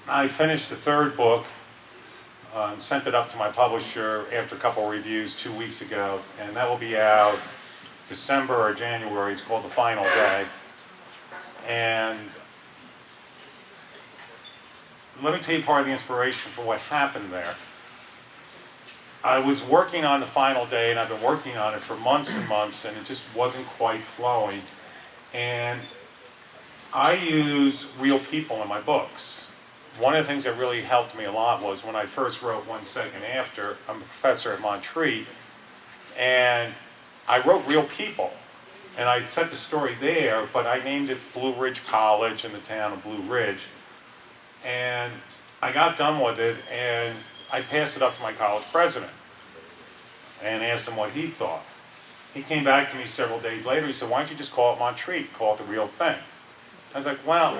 I finished the third book, sent it up to my publisher after a couple of reviews 2 weeks ago, and that will be out December or January. It's called The Final Day. And let me tell you part of the inspiration for what happened there. I was working on The Final Day, and I've been working on it for months and months, and it just wasn't quite flowing. And I use real people in my books. One of the things that really helped me a lot was when I first wrote 1 Second After. I'm a professor at Montreat, and I wrote real people. And I set the story there, but I named it Blue Ridge College in the town of Blue Ridge. And I got done with it, and I passed it up to my college president and asked him what he thought. He came back to me several days later. He said, "Why don't you just call it Montreat, call it The Real Thing?" I was like, "Well,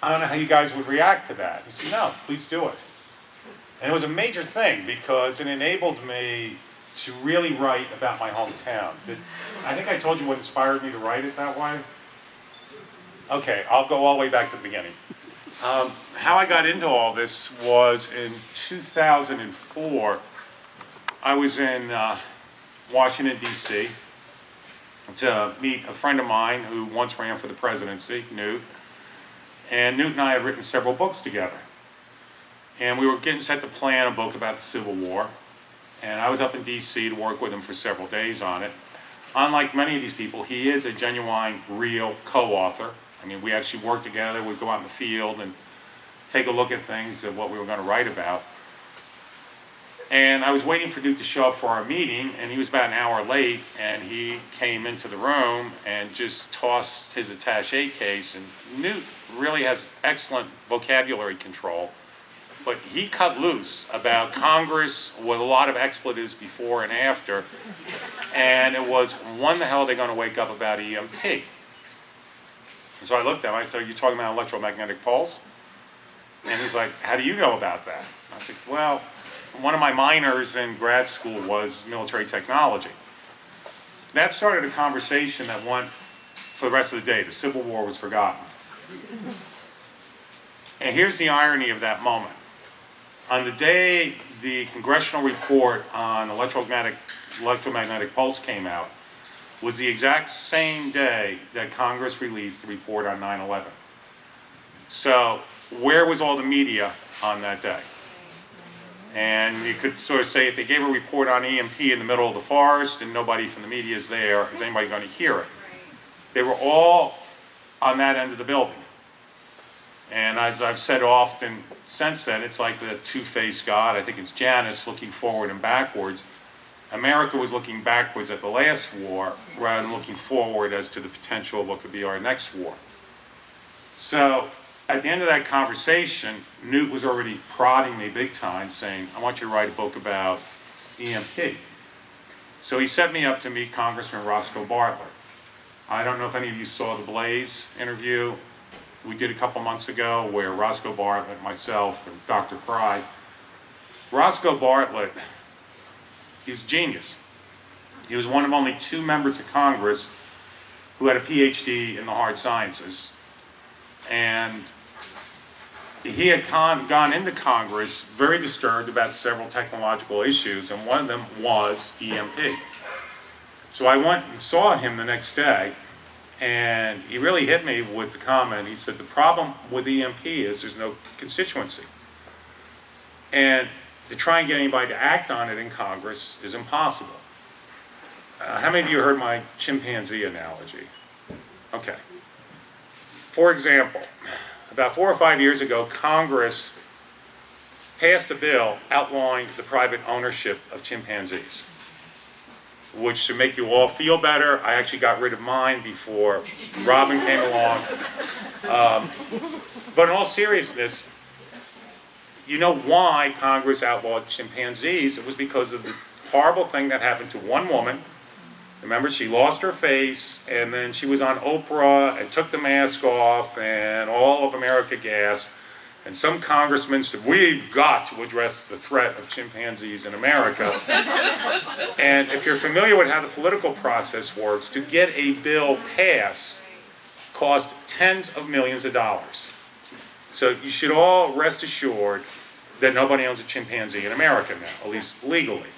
I don't know how you guys would react to that." He said, "No, please do it." And it was a major thing because it enabled me to really write about my hometown. I think I told you what inspired me to write it that way. Okay, I'll go all the way back to the beginning. How I got into all this was in 2004. I was in Washington, D.C. to meet a friend of mine who once ran for the presidency, Newt. And Newt and I had written several books together. And we were getting set to plan a book about the Civil War. And I was up in D.C. to work with him for several days on it. Unlike many of these people, he is a genuine, real co-author. I mean, we actually worked together. We'd go out in the field and take a look at things of what we were going to write about. And I was waiting for Newt to show up for our meeting, and he was about an hour late, and he came into the room and just tossed his attaché case. And Newt really has excellent vocabulary control, but he cut loose about Congress with a lot of expletives before and after, and it was, when the hell are they going to wake up about EMP? And so I looked at him, I said, "Are you talking about electromagnetic pulse?" And he's like, "How do you know about that?" I said, "Well, one of my minors in grad school was military technology." That started a conversation that went for the rest of the day. The Civil War was forgotten. And here's the irony of that moment. On the day the congressional report on electromagnetic pulse came out was the exact same day that Congress released the report on 9/11. So where was all the media on that day? And you could sort of say if they gave a report on EMP in the middle of the forest and nobody from the media is there, is anybody going to hear it? They were all on that end of the building. And as I've said often since then, it's like the two-faced God. I think it's Janus looking forward and backwards. America was looking backwards at the last war rather than looking forward as to the potential of what could be our next war. So at the end of that conversation, Newt was already prodding me big time, saying, "I want you to write a book about EMP." So he set me up to meet Congressman Roscoe Bartlett. I don't know if any of you saw the Blaze interview we did a couple months ago where Roscoe Bartlett, myself, and Dr. Pry. Roscoe Bartlett, he was a genius. He was one of only 2 members of Congress who had a PhD in the hard sciences. And he had gone into Congress very disturbed about several technological issues, and one of them was EMP. So I went and saw him the next day, and he really hit me with the comment. He said, "The problem with EMP is there's no constituency. And to try and get anybody to act on it in Congress is impossible." How many of you heard my chimpanzee analogy? Okay. For example, about 4 or 5 years ago, Congress passed a bill outlawing the private ownership of chimpanzees, which should make you all feel better. I actually got rid of mine before Robin came along. But in all seriousness, you know why Congress outlawed chimpanzees? It was because of the horrible thing that happened to one woman. Remember, she lost her face, and then she was on Oprah and took the mask off, and all of America gasped. And some congressman said, "We've got to address the threat of chimpanzees in America." And if you're familiar with how the political process works, to get a bill passed cost tens of millions of dollars. So you should all rest assured that nobody owns a chimpanzee in America now, at least legally.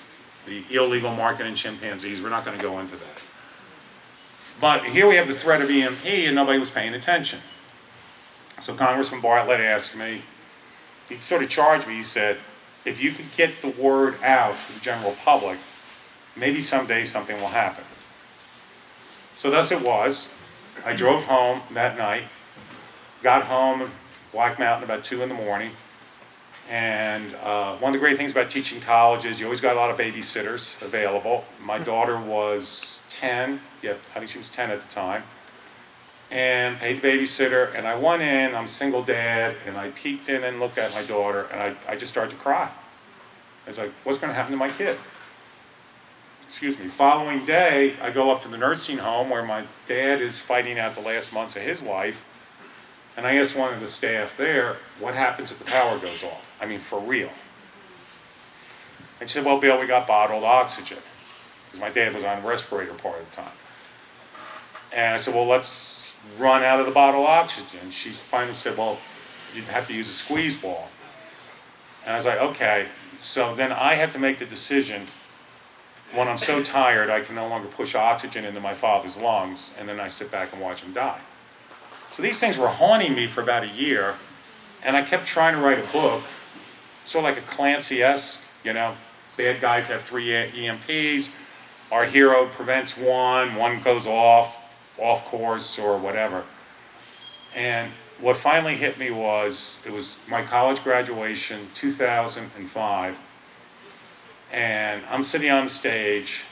The illegal market in chimpanzees, we're not going to go into that. But here we have the threat of EMP and nobody was paying attention. So Congressman Bartlett asked me, he sort of charged me, he said, if you could get the word out to the general public, maybe someday something will happen. So thus it was. I drove home that night, got home in Black Mountain about 2 in the morning, and one of the great things about teaching college is you always got a lot of babysitters available. My daughter was 10, yeah, I think she was 10 at the time, and paid the babysitter, and I went in, I'm a single dad, and I peeked in and looked at my daughter, and I just started to cry. I was like, what's going to happen to my kid? Excuse me. Following day, I go up to the nursing home where my dad is fighting out the last months of his life, and I asked one of the staff there, what happens if the power goes off? I mean, for real. And she said, well, Bill, we got bottled oxygen, because my dad was on respirator part of the time. And I said, well, let's run out of the bottled oxygen. She finally said, well, you'd have to use a squeeze ball. And I was like, okay. So then I have to make the decision when I'm so tired I can no longer push oxygen into my father's lungs, and then I sit back and watch him die. So these things were haunting me for about a year, and I kept trying to write a book, sort of like a Clancy-esque, you know, bad guys have 3 EMPs, our hero prevents one goes off course or whatever. And what finally hit me was, it was my college graduation, 2005, and I'm sitting on the stage,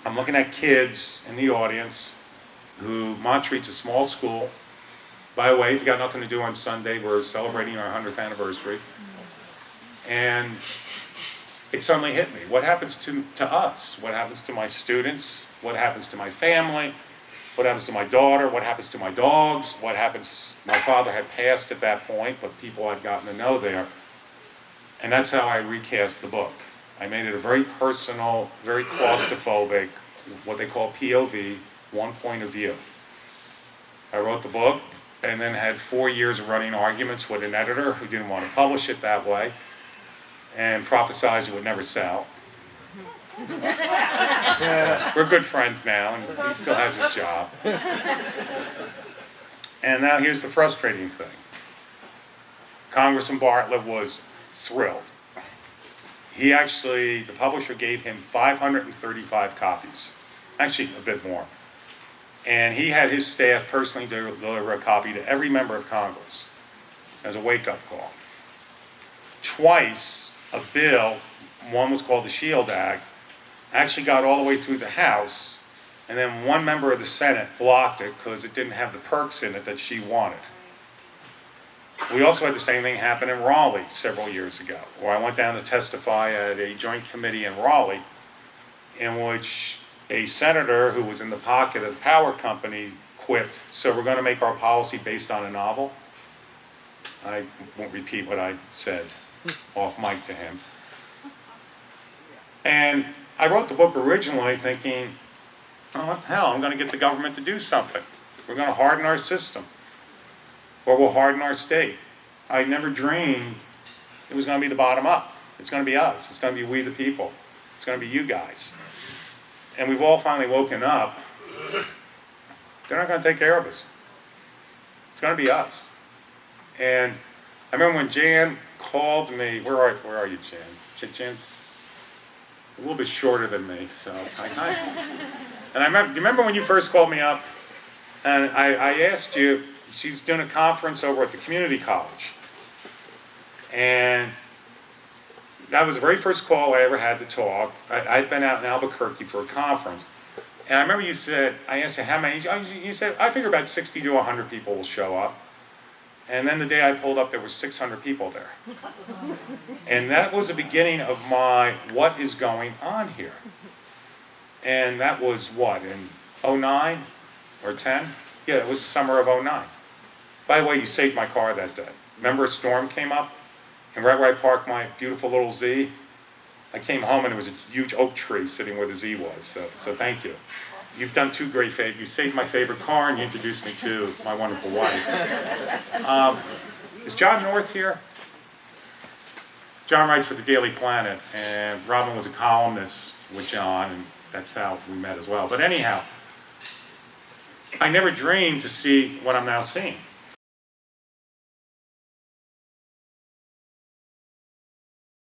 I'm looking at kids in the audience who Montreat's a small school. By the way, if you got nothing to do on Sunday, we're celebrating our 100th anniversary. And it suddenly hit me. What happens to us? What happens to my students? What happens to my family? What happens to my daughter? What happens to my dogs? What happens? My father had passed at that point, but people had gotten to know there. And that's how I recast the book. I made it a very personal, very claustrophobic, what they call POV, one point of view. I wrote the book and then had 4 years of running arguments with an editor who didn't want to publish it that way and prophesized it would never sell. We're good friends now, and he still has his job. And now here's the frustrating thing. Congressman Bartlett was thrilled. He actually, the publisher gave him 535 copies, actually a bit more. And he had his staff personally deliver a copy to every member of Congress as a wake-up call. Twice, a bill, one was called the SHIELD Act, actually got all the way through the House, and then one member of the Senate blocked it because it didn't have the perks in it that she wanted. We also had the same thing happen in Raleigh several years ago, where I went down to testify at a joint committee in Raleigh, in which a senator who was in the pocket of the power company quipped, so we're going to make our policy based on a novel. I won't repeat what I said off mic to him. And I wrote the book originally thinking, oh, what the hell, I'm going to get the government to do something. We're going to harden our system, or we'll harden our state. I never dreamed it was going to be the bottom up. It's going to be us. It's going to be we the people. It's going to be you guys. And we've all finally woken up. They're not going to take care of us. It's going to be us. And I remember when Jan called me, where are you, Jan? Jan's a little bit shorter than me, so it's like, hi. And do you remember when you first called me up? And I asked you, she was doing a conference over at the community college. And that was the very first call I ever had to talk. I'd been out in Albuquerque for a conference. And I remember you said, I asked you how many, you said, I figure about 60 to 100 people will show up. And then the day I pulled up, there were 600 people there. And that was the beginning of my, what is going on here? And that was what, in 09 or 10? Yeah, it was the summer of 09. By the way, you saved my car that day. Remember a storm came up? And right where I parked my beautiful little Z, I came home and there was a huge oak tree sitting where the Z was. So thank you. You've done two great favors. You saved my favorite car and you introduced me to my wonderful wife. Is John North here? John writes for the Daily Planet, and Robin was a columnist with John, and that's how we met as well. But anyhow, I never dreamed to see what I'm now seeing.